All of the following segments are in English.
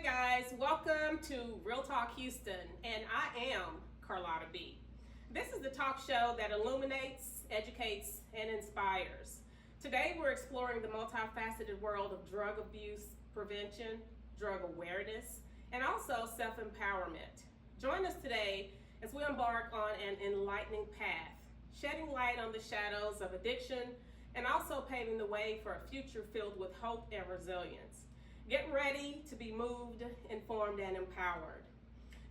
Hey guys, welcome to Real Talk Houston, and I am Carlotta B. This is the talk show that illuminates, educates, and inspires. Today we're exploring the multifaceted world of drug abuse prevention, drug awareness, and also self-empowerment. Join us today as we embark on an enlightening path, shedding light on the shadows of addiction and also paving the way for a future filled with hope and resilience. Get ready to be moved, informed, and empowered.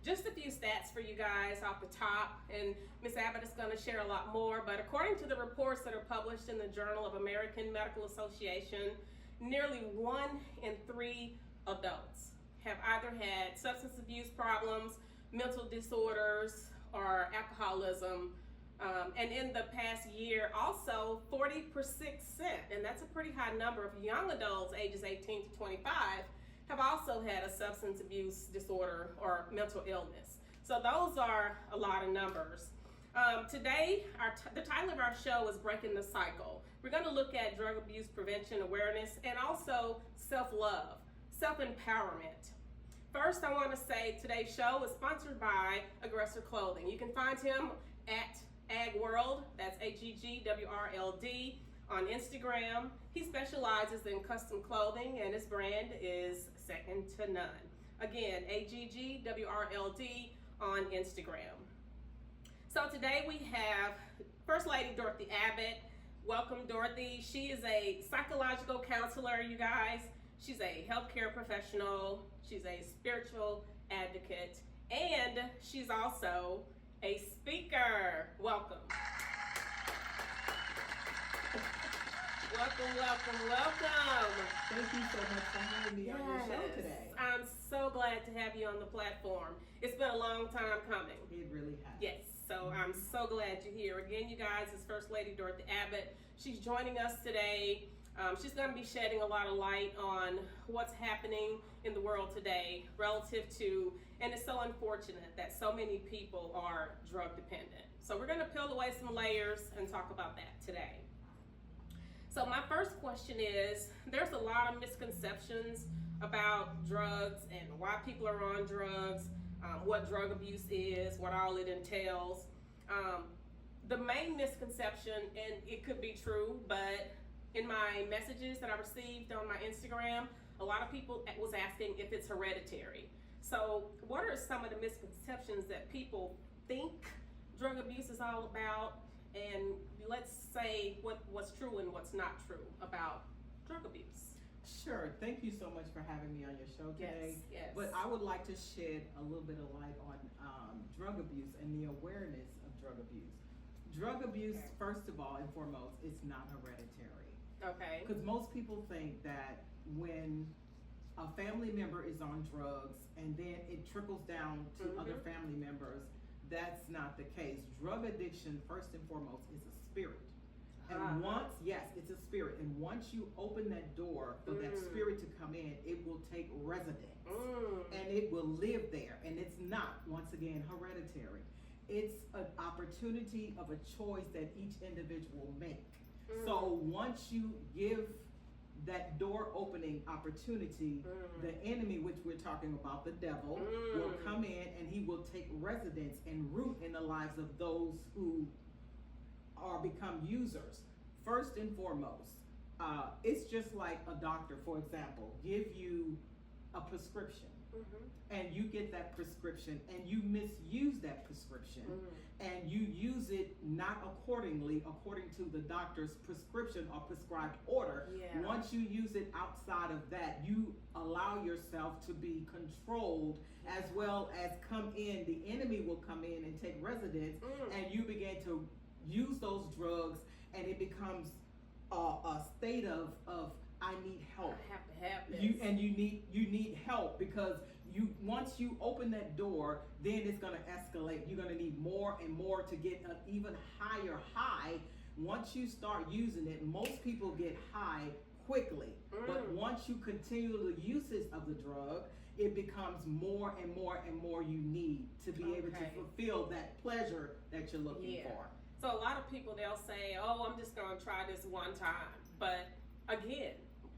Just a few stats for you guys off the top, and Ms. Abbott is going to share a lot more, but according to the reports that are published in the Journal of American Medical Association, nearly 1 in 3 adults have either had substance abuse problems, mental disorders, or alcoholism. And in the past year, also 40%, and that's a pretty high number of young adults ages 18 to 25 have also had a substance abuse disorder or mental illness. So those are a lot of numbers. Today, the title of our show is Breaking the Cycle. We're going to look at drug abuse prevention awareness and also self-love, self-empowerment. First, I want to say today's show is sponsored by Aggressor Clothing. You can find him at Ag World, that's AGGWRLD, on Instagram. He specializes in custom clothing and his brand is second to none. Again, AGGWRLD on Instagram. So today we have First Lady Dorothy Abbott. Welcome, Dorothy. She is a psychological counselor, you guys. She's a healthcare professional. She's a spiritual advocate, and she's also a speaker. Welcome. Welcome. Thank you so much for having me on your show today. I'm so glad to have you on the platform. It's been a long time coming. It really has. Yes, so I'm so glad you're here. Again, you guys, it's First Lady Dorothy Abbott. She's joining us today. She's going to be shedding a lot of light on what's happening in the world today relative to, and it's so unfortunate that so many people are drug dependent. So we're going to peel away some layers and talk about that today. So my first question is, there's a lot of misconceptions about drugs and why people are on drugs, what drug abuse is, what all it entails. The main misconception, and it could be true, but in my messages that I received on my Instagram, a lot of people was asking if it's hereditary. So what are some of the misconceptions that people think drug abuse is all about? And let's say what's true and what's not true about drug abuse. Sure. Thank you so much for having me on your show today. Yes. But I would like to shed a little bit of light on drug abuse and the awareness of drug abuse. Drug abuse, Okay. First of all and foremost, it's not hereditary. Okay. Because most people think that when a family member is on drugs and then it trickles down to other family members, that's not the case. Drug addiction, first and foremost, is a spirit. And it's a spirit. And once you open that door for that spirit to come in, it will take residence and it will live there. And it's not, once again, hereditary. It's an opportunity of a choice that each individual make. So once you give that door opening opportunity, the enemy, which we're talking about, the devil, will come in and he will take residence and root in the lives of those who are become users. First and foremost, it's just like a doctor, for example, give you a prescription. And you get that prescription and you misuse that prescription and you use it not according to the doctor's prescription or prescribed order. Once you use it outside of that, you allow yourself to be controlled as well as come in. The enemy will come in and take residence and you begin to use those drugs and it becomes a state of I need help. I have to have this. You need help because once you open that door, then it's going to escalate. You're going to need more and more to get an even higher high. Once you start using it, most people get high quickly. But once you continue the usage of the drug, it becomes more and more and more you need to be able to fulfill that pleasure that you're looking for. So a lot of people, they'll say, oh, I'm just going to try this one time. But again,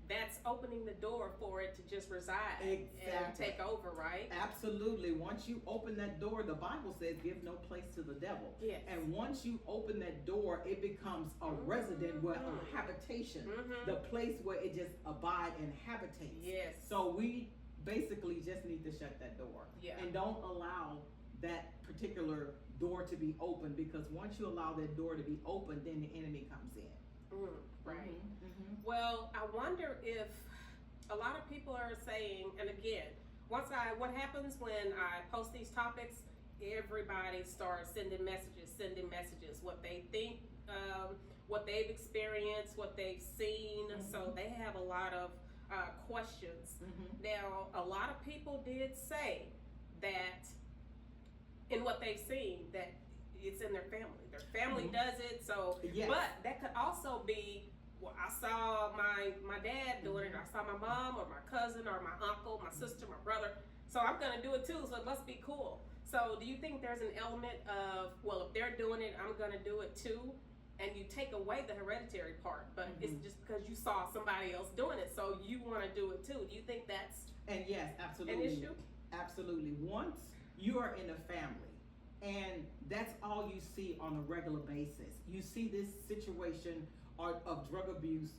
that's opening the door for it to just reside and Exactly. take over, right? Absolutely. Once you open that door, the Bible says give no place to the devil. Yes. And once you open that door, it becomes a resident, where a habitation, the place where it just abide and habitates. Yes. So we basically just need to shut that door. Yeah. And don't allow that particular door to be open, because once you allow that door to be open, then the enemy comes in. Right. Well, I wonder if a lot of people are saying, and again, what happens when I post these topics, everybody starts sending messages, what they think, what they've experienced, what they've seen. So they have a lot of questions. Now, a lot of people did say that in what they've seen, that it's in their family. Their family does it. So, Yes. but that could also be, well, I saw my dad doing it. I saw my mom or my cousin or my uncle, my sister, my brother. So I'm gonna do it too. So it must be cool. So do you think there's an element of, well, if they're doing it, I'm gonna do it too? And you take away the hereditary part, but it's just because you saw somebody else doing it, so you want to do it too. Do you think that's And yes, absolutely. an issue? Absolutely. Once you are in a family and that's all you see on a regular basis, you see this situation of drug abuse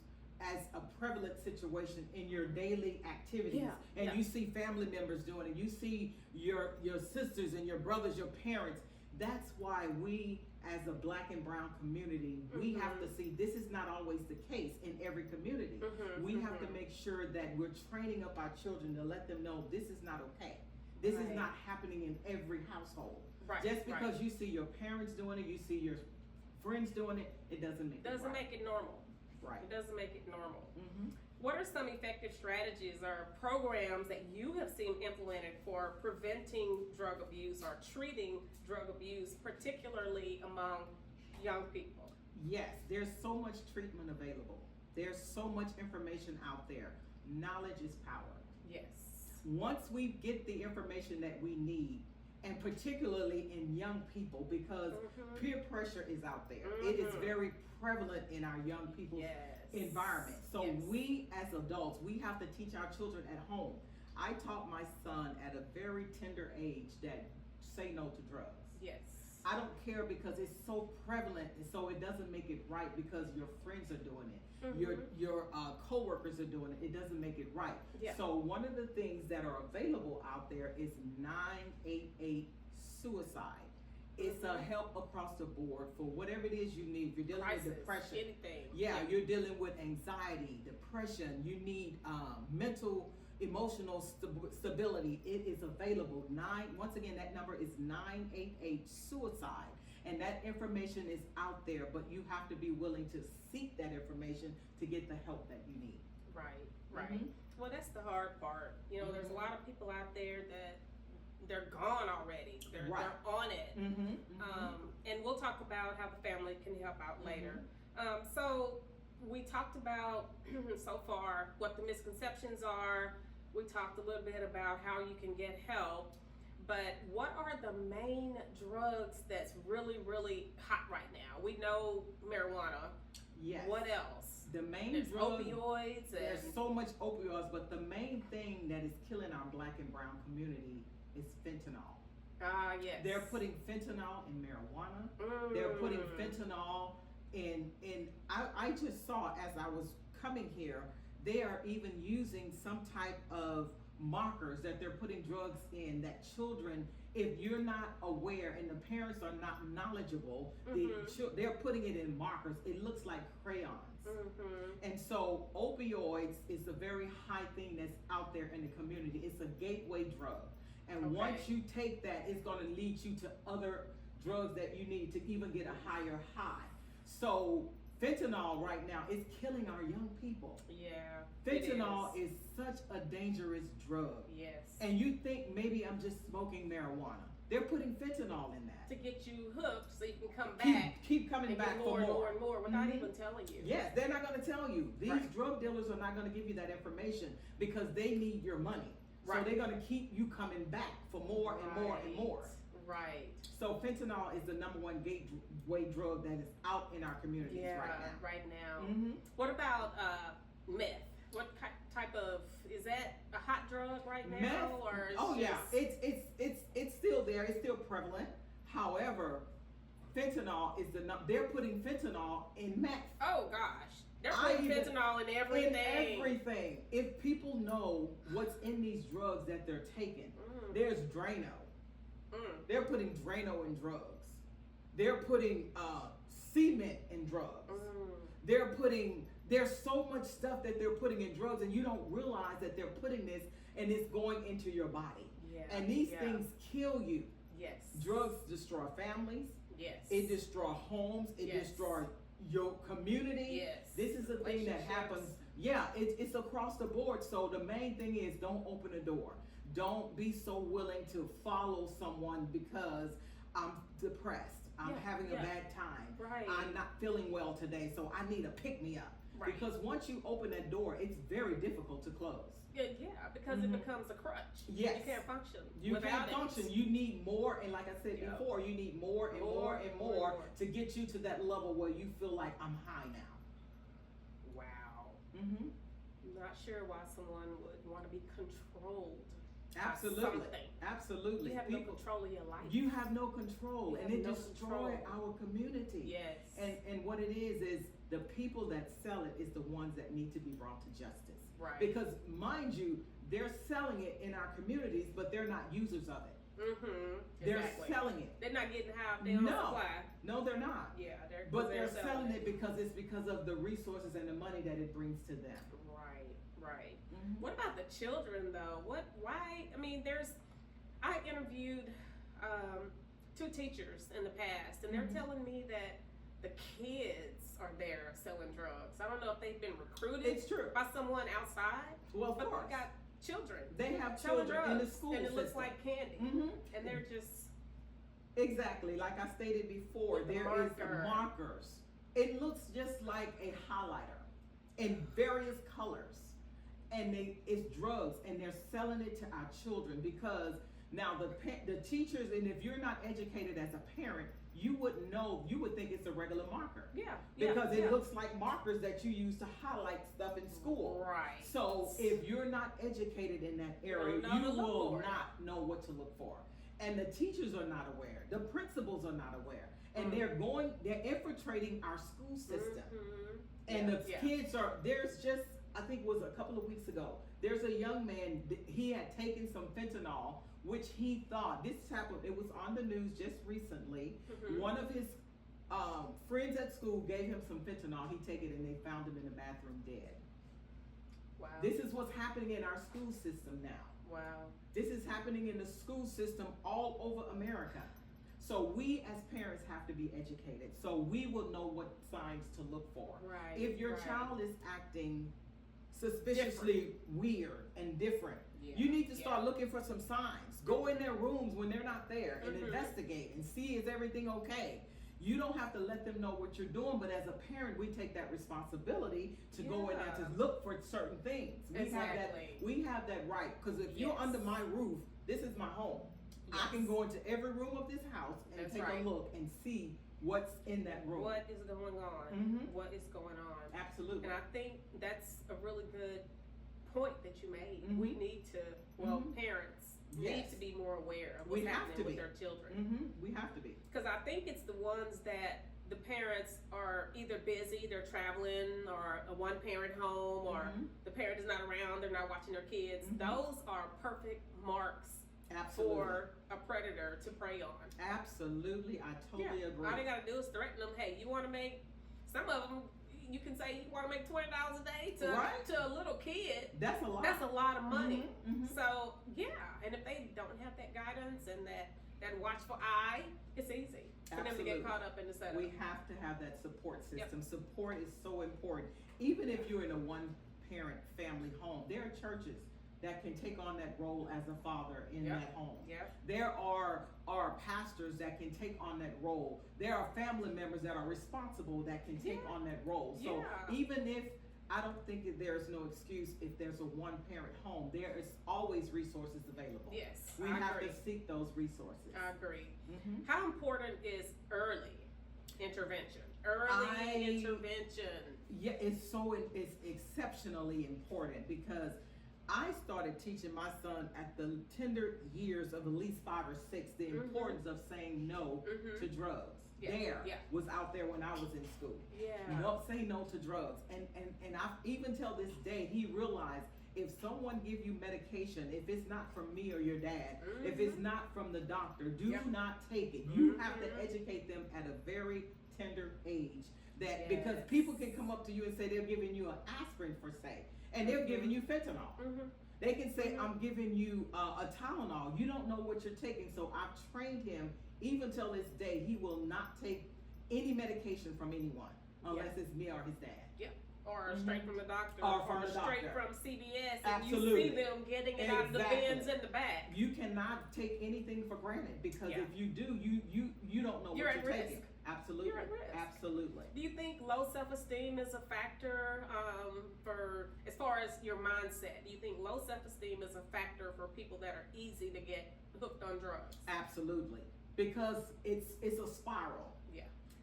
as a prevalent situation in your daily activities, and you see family members doing it, you see your sisters and your brothers, your parents. That's why we, as a Black and brown community, we have to see this is not always the case in every community. We have to make sure that we're training up our children to let them know this is not okay. This is not happening in every household. Right. Just because you see your parents doing it, you see your friends doing it, it doesn't make it right. make it normal. Right. It doesn't make it normal. What are some effective strategies or programs that you have seen implemented for preventing drug abuse or treating drug abuse, particularly among young people? Yes, there's so much treatment available. There's so much information out there. Knowledge is power. Yes. Once we get the information that we need, and particularly in young people, because peer pressure is out there. It is very prevalent in our young people's environment. So we as adults, we have to teach our children at home. I taught my son at a very tender age that say no to drugs. Yes. I don't care because it's so prevalent, and so it doesn't make it right because your friends are doing it. Your co-workers are doing it. It doesn't make it right. So one of the things that are available out there is 988 suicide. It's a help across the board for whatever it is you need. If you're dealing with depression, anything. You're dealing with anxiety, depression. You need mental, emotional stability. It is available. Once again, that number is 988 suicide. And that information is out there, but you have to be willing to seek that information to get the help that you need. Right. Well, that's the hard part. You know, there's a lot of people out there that they're gone already. They're on it. And we'll talk about how the family can help out later. So we talked about so far what the misconceptions are. We talked a little bit about how you can get help. But what are the main drugs that's really, really hot right now? We know marijuana. Yes. What else? The main There's drug, opioids. There's so much opioids, but the main thing that is killing our Black and brown community is fentanyl. Yes. They're putting fentanyl in marijuana. They're putting fentanyl in I just saw as I was coming here, they are even using some type of markers that they're putting drugs in that children, if you're not aware and the parents are not knowledgeable, they're putting it in markers. It looks like crayons. And so opioids is a very high thing that's out there in the community. It's a gateway drug. And once you take that, it's going to lead you to other drugs that you need to even get a higher high. So fentanyl right now is killing our young people. Fentanyl is such a dangerous drug. And you think maybe I'm just smoking marijuana. They're putting fentanyl in that. To get you hooked so you can come back. Keep coming back for more and more without even telling you. Yes, they're not going to tell you. These drug dealers are not going to give you that information because they need your money. So they're going to keep you coming back for more and more and more. So fentanyl is the #1 gateway drug that is out in our communities right now. What about meth? What type of, is that a hot drug right now? Meth, Or yeah, it's still there. It's still prevalent. However, fentanyl is they're putting fentanyl in meth. Oh gosh, they're putting fentanyl in everything. In everything. If people know what's in these drugs that they're taking, there's Drano. They're putting Drano in drugs. They're putting cement in drugs. There's so much stuff that they're putting in drugs, and you don't realize that they're putting this and it's going into your body. Yeah. And these things kill you. Yes. Drugs destroy families. Yes. It destroys homes. It destroys your community. Yes. This is the thing that happens. Yeah, it's across the board. So the main thing is, don't open the door. Don't be so willing to follow someone because I'm depressed. I'm having a bad time. Right. I'm not feeling well today, so I need a pick-me-up. Right. Because once you open that door, it's very difficult to close. Yeah, because it becomes a crutch. Yes. You can't function. You can't function. You need more, and like I said before, you need more and more and more to get you to that level where you feel like I'm high now. Wow. Not sure why someone would want to be controlled. Absolutely. Absolutely. You have no control of your life. You have no control, and it destroys our community. Yes. And what it is the people that sell it is the ones that need to be brought to justice. Right. Because mind you, they're selling it in our communities, but they're not users of it. They're selling it. They're not getting half their own supply. No, they're not. Yeah, they're selling it because of the resources and the money that it brings to them. Right. What about the children though? Why? I mean, I interviewed 2 teachers in the past, and they're telling me that the kids are there selling drugs. I don't know if they've been recruited. It's true. By someone outside. Well, of course. They got children. They have children in the school and it system. looks like candy. And they're just exactly like I stated before. There is markers. It looks just like a highlighter in various colors. And it's drugs, and they're selling it to our children because now the teachers, and if you're not educated as a parent, you wouldn't know. You would think it's a regular marker. Because it looks like markers that you use to highlight stuff in school. Right. So if you're not educated in that area, you will not know what to look for. And the teachers are not aware. The principals are not aware. And they're infiltrating our school system. And the kids I think it was a couple of weeks ago, there's a young man, he had taken some fentanyl, which he thought, this happened, it was on the news just recently. One of his friends at school gave him some fentanyl, he took it and they found him in the bathroom dead. Wow. This is what's happening in our school system now. Wow. This is happening in the school system all over America. So we as parents have to be educated, so we will know what signs to look for. Right. If your child is acting suspiciously weird and different, you need to start looking for some signs. Go in their rooms when they're not there and investigate and see, is everything okay. You don't have to let them know what you're doing, but as a parent, we take that responsibility to go in there to look for certain things. We have that right, because if you're under my roof, this is my home. I can go into every room of this house and take a look and see what's in that room. What is going on? What is going on? Absolutely. And I think that's a really good point that you made. We need to, parents need to be more aware of what's happening with their children. We have to be. Because I think it's the ones that the parents are either busy, they're traveling, or a one-parent home, or the parent is not around, they're not watching their kids. Those are perfect marks for a predator to prey on. Absolutely, I totally agree. All they gotta do is threaten them. Hey, you want to make, some of them, you can say you want to make $20 a day to a little kid. That's a lot. That's a lot of money. So and if they don't have that guidance and that watchful eye, it's easy for them to get caught up in the setup. We have to have that support system. Support is so important. Even if you're in a one-parent family home, there are churches that can take on that role as a father in that home. There are pastors that can take on that role. There are family members that are responsible that can take on that role. So even if, I don't think that there's no excuse if there's a one-parent home, there is always resources available. We have to seek those resources. I agree. How important is early intervention. Early intervention. Yeah, it's exceptionally important because I started teaching my son at the tender years of at least 5 or 6 the importance of saying no to drugs. Was out there when I was in school. No, say no to drugs. And I even till this day he realized if someone give you medication, if it's not from me or your dad, if it's not from the doctor, do not take it. You have to educate them at a very tender age. That because people can come up to you and say they're giving you an aspirin for say, and they're giving you fentanyl. They can say, I'm giving you a Tylenol. You don't know what you're taking. So I've trained him, even till this day, he will not take any medication from anyone unless it's me or his dad. Or straight from the doctor, or straight from CVS, and Absolutely. You see them getting it out of the bins in the back. You cannot take anything for granted because if you do, you don't know what you're taking. Absolutely. You're at risk. Absolutely. Do you think low self-esteem is a factor for as far as your mindset? Do you think low self-esteem is a factor for people that are easy to get hooked on drugs? Absolutely, because it's a spiral.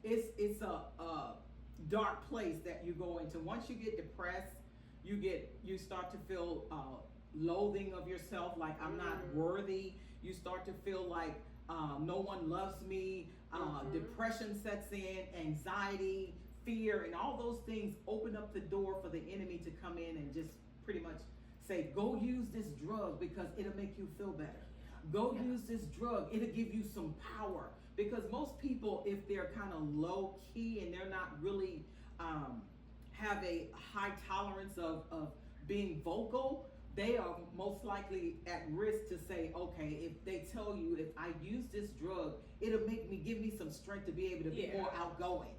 It's a dark place that you go into. Once you get depressed, you start to feel loathing of yourself, like I'm not worthy. You start to feel like no one loves me. Depression sets in, anxiety, fear, and all those things open up the door for the enemy to come in and just pretty much say, go use this drug because it'll make you feel better. Go use this drug, it'll give you some power. Because most people, if they're kind of low key and they're not really have a high tolerance of being vocal, they are most likely at risk to say, okay, if they tell you if I use this drug, it'll give me some strength to be able to be more outgoing.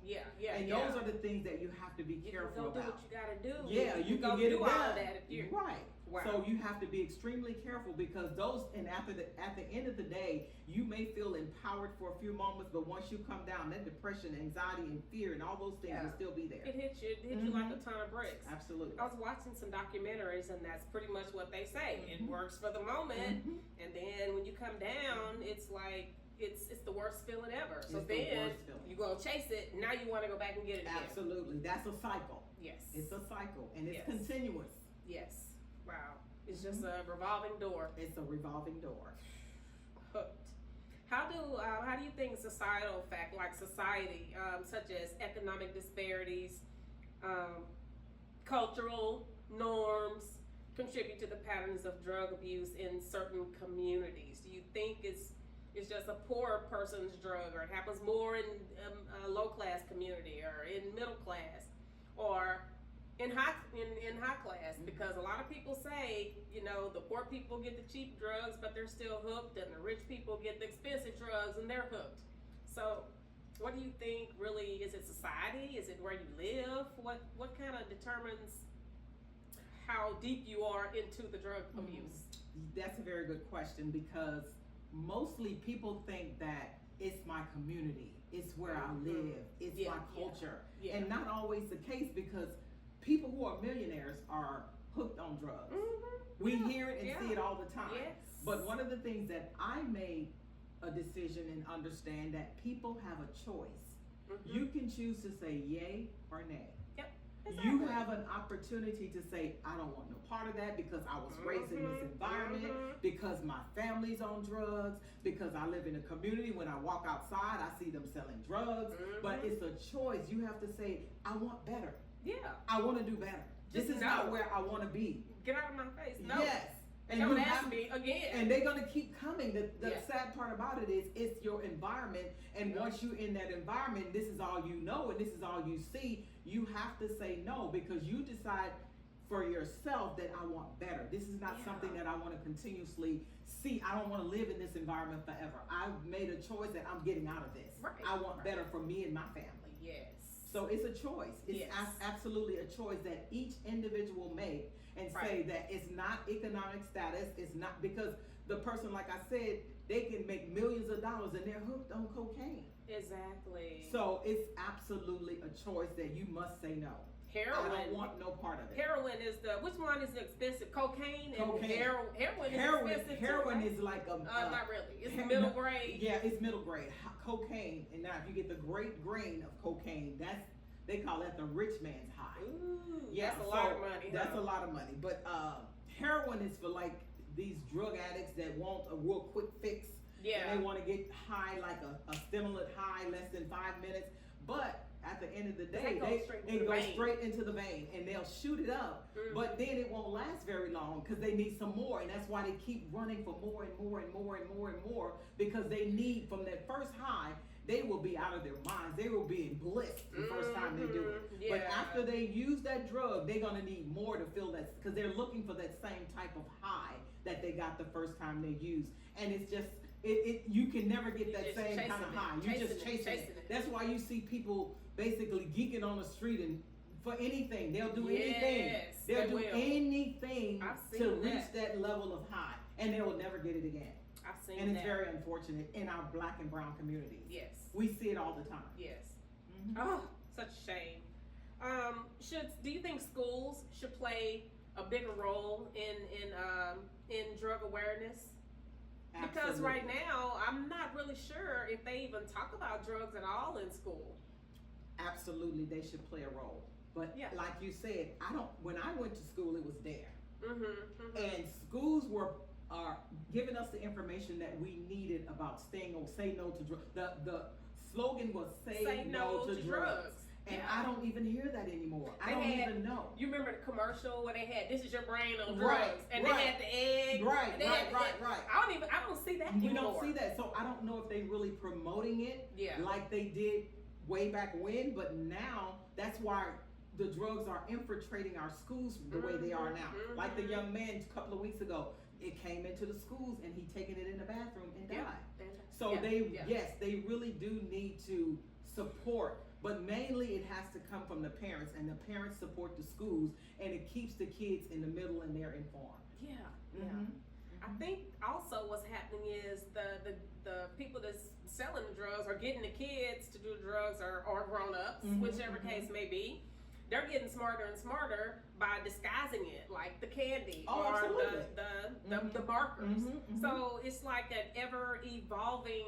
And those are the things that you have to be careful about. Do what you gotta do. You can get it done. All of that if you're right. Wow. So you have to be extremely careful because those, and at the end of the day, you may feel empowered for a few moments, but once you come down, that depression, anxiety, and fear, and all those things will still be there. It hits you like a ton of bricks. Absolutely. I was watching some documentaries, and that's pretty much what they say. It works for the moment, and then when you come down, it's like it's the worst feeling ever. So then you go chase it. Now you want to go back and get it again. Absolutely. That's a cycle. Yes. It's a cycle, and it's continuous. Yes. Wow. It's just a revolving door. It's a revolving door. Hooked. How do you think societal society, such as economic disparities, cultural norms, contribute to the patterns of drug abuse in certain communities? Do you think it's just a poor person's drug, or it happens more in a low class community, or in middle class, or in high class? Because a lot of people say, the poor people get the cheap drugs, but they're still hooked, and the rich people get the expensive drugs, and they're hooked. So, what do you think? Really, is it society? Is it where you live? What kind of determines how deep you are into the drug abuse? That's a very good question, because mostly people think that it's my community, it's where I live, it's my culture, and not always the case, because people who are millionaires are hooked on drugs. We hear it and see it all the time. But one of the things that I made a decision and understand that people have a choice. You can choose to say yay or nay. Exactly. You have an opportunity to say, I don't want no part of that because I was raised in this environment, because my family's on drugs, because I live in a community. When I walk outside, I see them selling drugs. But it's a choice. You have to say, I want better. I want to do better. This is not where I want to be. Get out of my face. No. Yes. And don't ask me again. And they're going to keep coming. The sad part about it is it's your environment. And once you're in that environment, this is all you know and this is all you see. You have to say no, because you decide for yourself that I want better. This is not something that I want to continuously see. I don't want to live in this environment forever. I've made a choice that I'm getting out of this. I want better for me and my family. So it's a choice. It's absolutely a choice that each individual make and say that it's not economic status. It's not because the person, like I said, they can make millions of dollars and they're hooked on cocaine. Exactly. So it's absolutely a choice that you must say no. Heroin. I don't want no part of it. Heroin is which one is expensive? Cocaine and Cocaine. Heroin is expensive Heroin too, right? is like a not really. It's middle grade. Yeah, it's middle grade. Cocaine, and now if you get the great grain of cocaine, they call that the rich man's high. Ooh, Yeah, that's a lot of money. That's a lot of money. But heroin is for like these drug addicts that want a real quick fix. Yeah. And they want to get high like a stimulant high, less than 5 minutes. But at the end of the day, it goes straight into the vein, and they'll shoot it up. Mm-hmm. But then it won't last very long because they need some more, and that's why they keep running for more and more and more and more and more, because they need, from that first high, they will be out of their minds. They will be in bliss the first time they do it. Yeah. But after they use that drug, they're gonna need more to feel that, because they're looking for that same type of high that they got the first time they used, and it's just. You can never get that same kind of high. You just chasing it. That's why you see people basically geeking on the street and for anything. They'll do anything. They'll do anything to reach that level of high, and they will never get it again. I've seen and it's very unfortunate in our Black and brown communities. Yes. We see it all the time. Yes. Mm-hmm. Oh, such a shame. Do you think schools should play a bigger role in drug awareness? Because right now, I'm not really sure if they even talk about drugs at all in school. Absolutely, they should play a role. But like you said, when I went to school, it was there. Mm-hmm, mm-hmm. And schools are giving us the information that we needed about say no to drugs. The slogan was say no to drugs. And I don't even hear that anymore. I don't even know. You remember the commercial where they had "This is your brain on drugs," and they had the egg. Right. I don't see that anymore. We don't see that, so I don't know if they really promoting it like they did way back when. But now that's why the drugs are infiltrating our schools the way they are now. Mm-hmm. Like the young man a couple of weeks ago, it came into the schools and he taken it in the bathroom and died. So they really do need to support. But mainly it has to come from the parents, and the parents support the schools, and it keeps the kids in the middle and they're informed. Yeah. Mm-hmm. I think also what's happening is the people that's selling the drugs or getting the kids to do drugs or grown-ups, whichever case may be, they're getting smarter and smarter by disguising it, like the candy or the markers. So it's like an ever-evolving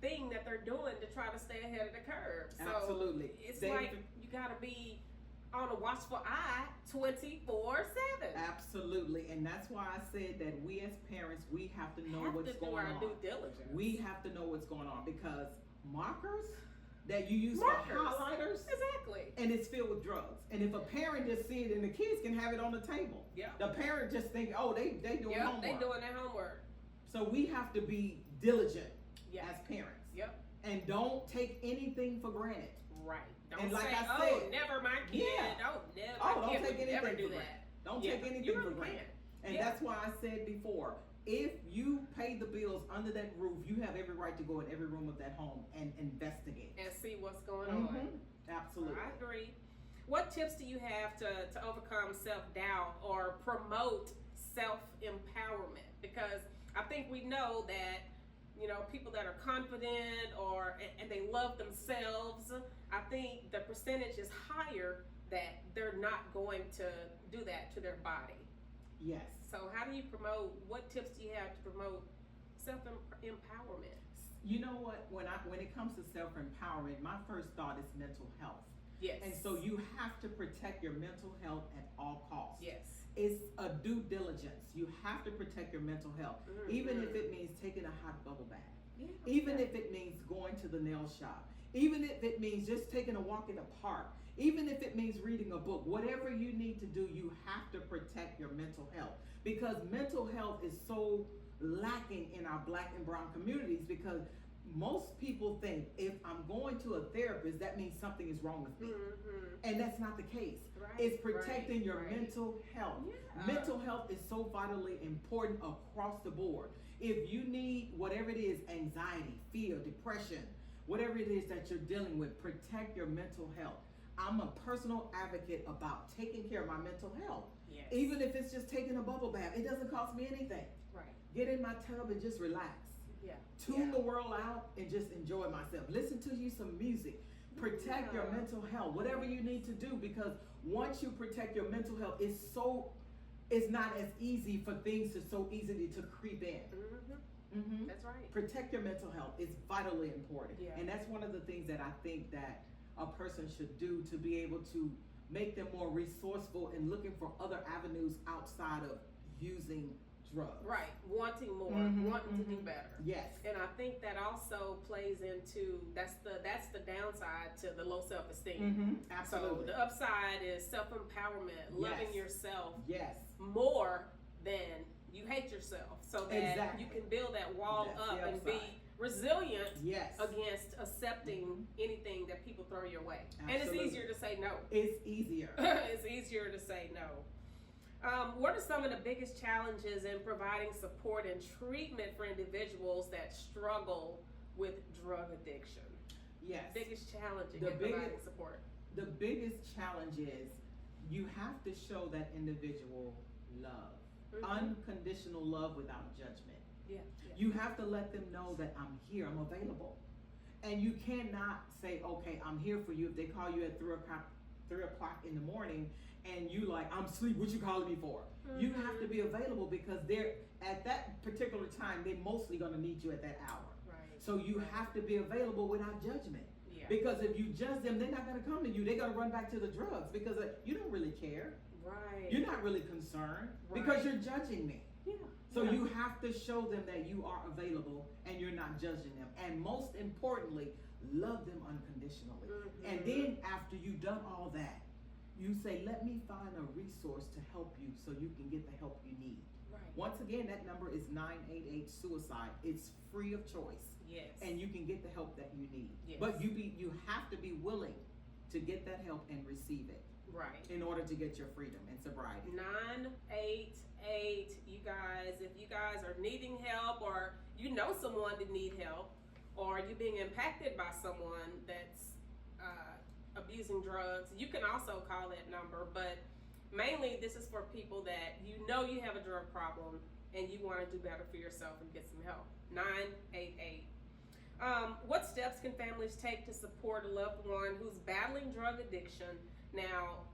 thing that they're doing to try to stay ahead of the curve. So absolutely. It's like you gotta be on a watchful eye 24/7. Absolutely. And that's why I said that we as parents, we have to know what's going on. Due diligence. We have to know what's going on, because markers that you use for highlighters, exactly, and it's filled with drugs. And if a parent just see it and the kids can have it on the table, the parent just think, oh, they doing homework. They doing their homework. So we have to be diligent as parents. And don't take anything for granted. Right. Don't say, never my kid. Don't take anything for granted. Don't take anything for granted. And that's why I said before, if you pay the bills under that roof, you have every right to go in every room of that home and investigate. And see what's going on. Absolutely. I agree. What tips do you have to overcome self-doubt or promote self-empowerment? Because I think we know that, people that are confident and they love themselves, I think the percentage is higher that they're not going to do that to their body. Yes. So how do you what tips do you have to promote self-empowerment? You know what, when it comes to self-empowerment, my first thought is mental health. Yes. And so you have to protect your mental health at all costs. Yes. It's a due diligence. You have to protect your mental health, even if it means taking a hot bubble bath, even if it means going to the nail shop, even if it means just taking a walk in the park, even if it means reading a book. Whatever you need to do, you have to protect your mental health, because mental health is so lacking in our Black and brown communities, because most people think if I'm going to a therapist, that means something is wrong with me. And that's not the case. Right, it's protecting your mental health. Yeah. Mental health is so vitally important across the board. If you need whatever it is, anxiety, fear, depression, whatever it is that you're dealing with, protect your mental health. I'm a personal advocate about taking care of my mental health. Yes. Even if it's just taking a bubble bath, it doesn't cost me anything. Right. Get in my tub and just relax. Yeah. Tune the world out and just enjoy myself. Listen to you some music. Protect your mental health, whatever you need to do, because once you protect your mental health, it's not as easy for things to so easily to creep in. That's right. Protect your mental health. It's vitally important. Yeah. And that's one of the things that I think that a person should do to be able to make them more resourceful and looking for other avenues outside of using drugs. Right. Wanting more, wanting to do better. Yes. And I think that also plays into that's the downside to the low self-esteem. Absolutely. So the upside is self-empowerment, loving yourself more than you hate yourself, so that you can build that wall up and be resilient against accepting anything that people throw your way. Absolutely. And it's easier to say no. It's easier. It's easier to say no. What are some of the biggest challenges in providing support and treatment for individuals that struggle with drug addiction? Yes. Biggest challenge in providing support. The biggest challenge is you have to show that individual love. Unconditional love without judgment. You have to let them know that I'm here, I'm available. And you cannot say, okay, I'm here for you if they call you at 3 o'clock in the morning and you like, I'm asleep, what you calling me for? You have to be available because they're at that particular time, they're mostly gonna need you at that hour. So you have to be available without judgment. Because if you judge them, they're not gonna come to you, they're gonna run back to the drugs because you don't really care. You're not really concerned because you're judging me. So you have to show them that you are available and you're not judging them. And most importantly, love them unconditionally. And then after you've done all that, you say, let me find a resource to help you so you can get the help you need. Once again, that number is 988-SUICIDE. It's free of choice. And you can get the help that you need. But you have to be willing to get that help and receive it. In order to get your freedom and sobriety. 988, you guys, if you guys are needing help or you know someone that need help or you're being impacted by someone that's abusing drugs, you can also call that number, but mainly this is for people that you know you have a drug problem and you want to do better for yourself and get some help. 988. What steps can families take to support a loved one who's battling drug addiction? Now,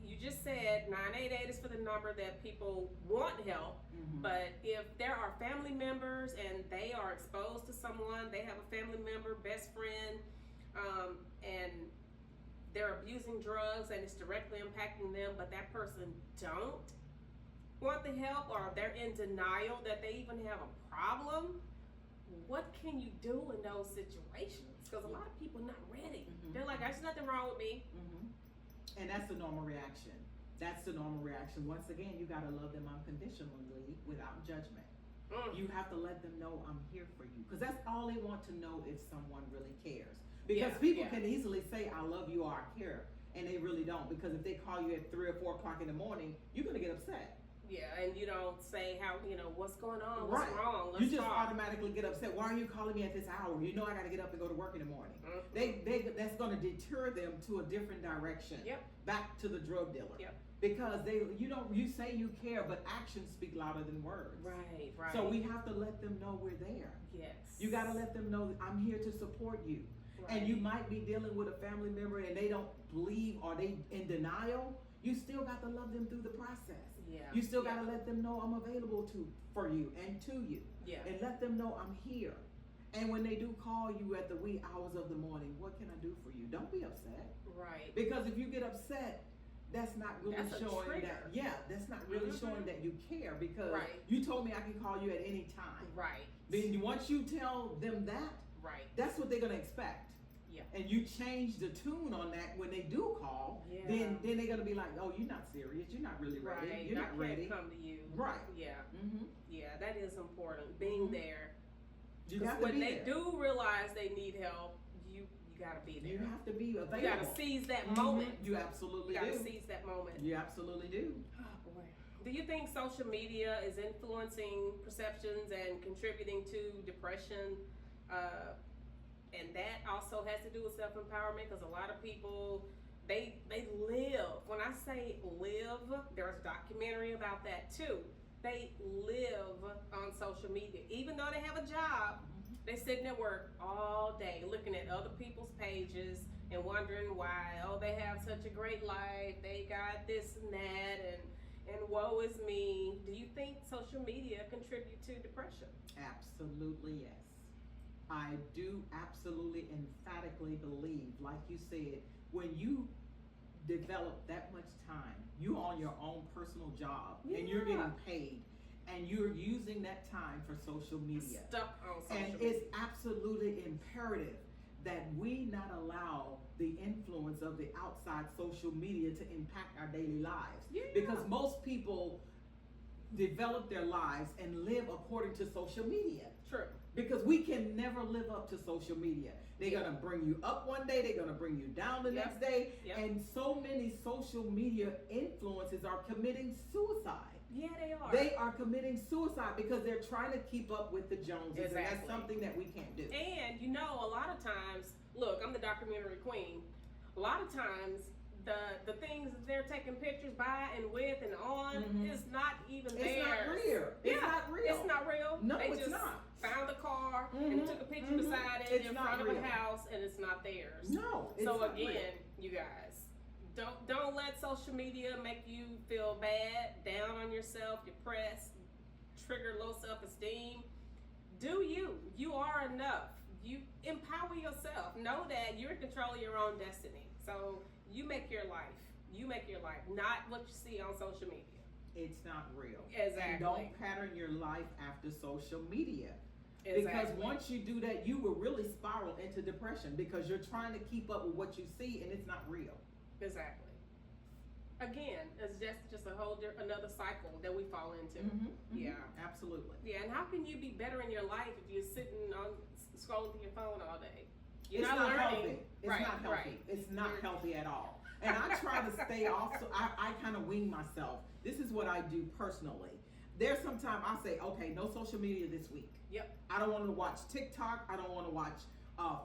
you just said 988 is for the number that people want help, but if there are family members and they are exposed to someone, they have a family member, best friend, and they're abusing drugs and it's directly impacting them, but that person don't want the help or they're in denial that they even have a problem, what can you do in those situations? Because a lot of people are not ready. They're like, there's nothing wrong with me. And that's the normal reaction. That's the normal reaction. Once again, you gotta love them unconditionally without judgment. You have to let them know I'm here for you. Because that's all they want to know if someone really cares. Because people can easily say, I love you or I care. And they really don't. Because if they call you at 3 or 4 o'clock in the morning, you're gonna get upset. And you don't say what's going on, what's wrong, let's you just talk. automatically get upset. Why are you calling me at this hour? You know I gotta get up and go to work in the morning. That's gonna deter them to a different direction. Back to the drug dealer. Because you say you care, but actions speak louder than words. So we have to let them know we're there. You gotta let them know that I'm here to support you. And you might be dealing with a family member and they don't believe or they in denial. You still got to love them through the process. You still got to let them know I'm available for you and to you. And let them know I'm here. And when they do call you at the wee hours of the morning, what can I do for you? Don't be upset. Because if you get upset, that's not really showing that. That's not really showing that you care because you told me I can call you at any time. Then once you tell them that, that's what they're gonna expect. And you change the tune on that when they do call, then they're gonna be like, oh, you're not serious, you're not really ready, you're not ready. Come to you. That is important. Being there. You have to when be they there. do realize they need help, you gotta be there. You have to be available. You gotta seize that moment. You absolutely do. You gotta seize that moment. You absolutely do. Oh boy. Do you think social media is influencing perceptions and contributing to depression? And that also has to do with self-empowerment because a lot of people, they live. When I say live, there's a documentary about that too. They live on social media. Even though they have a job, they're sitting at work all day looking at other people's pages, and wondering why, oh, they have such a great life, they got this and that, and woe is me. Do you think social media contribute to depression? Absolutely, yes. I do absolutely emphatically believe, like you said, when you develop that much time, you on your own personal job, and you're getting paid, and you're using that time for social media. Stuck on social And media. it's absolutely imperative that we not allow the influence of the outside social media to impact our daily lives. Yeah. Because most people develop their lives and live according to social media. True. Because we can never live up to social media. They're Yeah. gonna bring you up one day, they're gonna bring you down the Yep. next day. Yep. And so many social media influences are committing suicide. Yeah, they are. They are committing suicide because they're trying to keep up with the Joneses. And that's Exactly. something that we can't do. And you know, a lot of times, look, I'm the documentary queen. A lot of times, the things that they're taking pictures by and with and on Mhm. is not even It's theirs. not real. It's Yeah, not real. It's not real. No, they it's just not. found a car Mhm. and took a picture Mhm. beside it It's in not front of real. a house, and it's not theirs. No, it's So not again, real. you guys, don't let social media make you feel bad, down on yourself, depressed, trigger low self-esteem. Do you? You are enough. You empower yourself. Know that you're in control of your own destiny. So you make your life. You make your life, not what you see on social media. It's not real. Exactly. And don't pattern your life after social media. Exactly. Because once you do that, you will really spiral into depression because you're trying to keep up with what you see and it's not real. Exactly. Again, it's just a whole another cycle that we fall into. Yeah. Absolutely. Yeah, and how can you be better in your life if you're sitting on scrolling through your phone all day? You're It's not not learning. healthy. It's Right, not healthy. right. It's not You're- healthy at all. And I try to stay off, so I kind of wing myself. This is what I do personally. There's sometimes I say, okay, no social media this week. Yep. I don't want to watch TikTok. I don't want to watch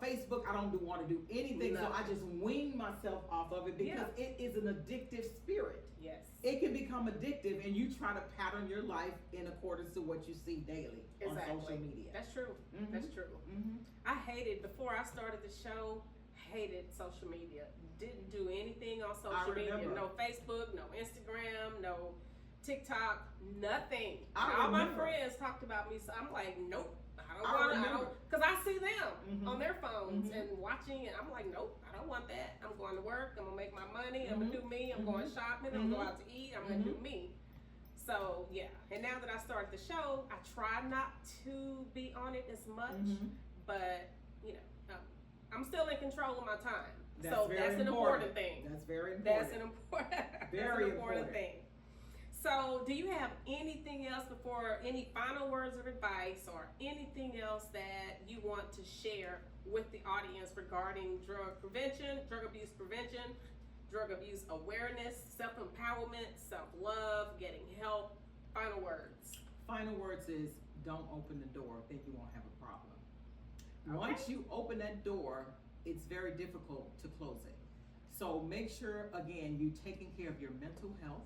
Facebook. I don't want to do anything. So I Nothing. just wing myself off of it because it is an addictive spirit. Yes. It can become addictive, and you try to pattern your life in accordance to what you see daily on social media. That's true. Mhm. That's true. Mhm. I hated before I started the show. Hated social media. Didn't do anything on social media. remember. No Facebook. No Instagram. No TikTok. Nothing. I All my remember. friends talked about me, so I'm like, nope. I don't I want remember. to. Because I see them Mhm. on their phones Mhm. and watching, and I'm like, nope. I don't want that. I'm going to work. I'm gonna make my money. I'm gonna do me. I'm going shopping. I'm gonna go out to eat. I'm gonna do me. So yeah. And now that I started the show, I try not to be on it as much, Mhm. but you know, I'm still in control of my time. That's So very that's an important thing. That's very important. That's an important, Very important thing. So, do you have anything else before any final words of advice or anything else that you want to share with the audience regarding drug prevention, drug abuse prevention, drug abuse awareness, self-empowerment, self-love, getting help? Final words. Final words is don't open the door, then you won't have a problem. Okay. Once you open that door, it's very difficult to close it. So make sure, again, you're taking care of your mental health.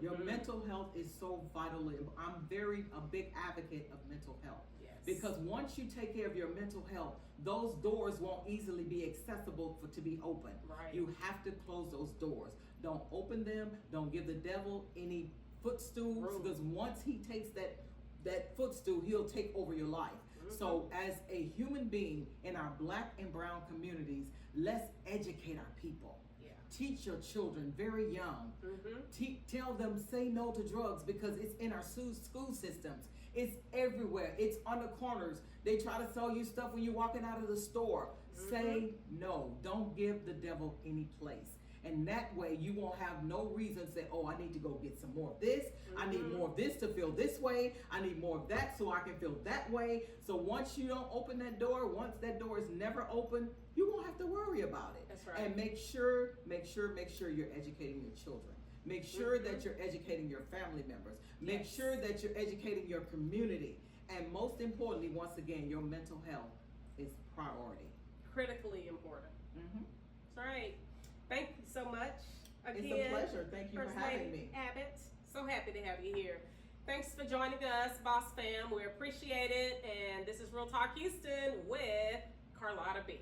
Your Mhm. mental health is so vital. I'm a big advocate of mental health. Yes. Because once you take care of your mental health, those doors won't easily be accessible to be open. Right. You have to close those doors. Don't open them. Don't give the devil any footstools, Room. because once he takes that footstool, he'll take over your life. So as a human being in our Black and brown communities, let's educate our people. Yeah. Teach your children very young. Mm-hmm. Tell them say no to drugs because it's in our school systems. It's everywhere. It's on the corners. They try to sell you stuff when you're walking out of the store. Say no. Don't give the devil any place. And that way you won't have no reason to say, oh, I need to go get some more of this. I need more of this to feel this way. I need more of that so I can feel that way. So once you don't open that door, once that door is never open, you won't have to worry about it. That's right. And make sure you're educating your children. Make sure that you're educating your family members. Make Yes. sure that you're educating your community. And most importantly, once again, your mental health is priority. Critically important. That's right. Thank you so much. Again, It's a pleasure. Thank you for First having Lady me. Abbott. So happy to have you here. Thanks for joining us, Boss Fam. We appreciate it. And this is Real Talk Houston with Carlotta B.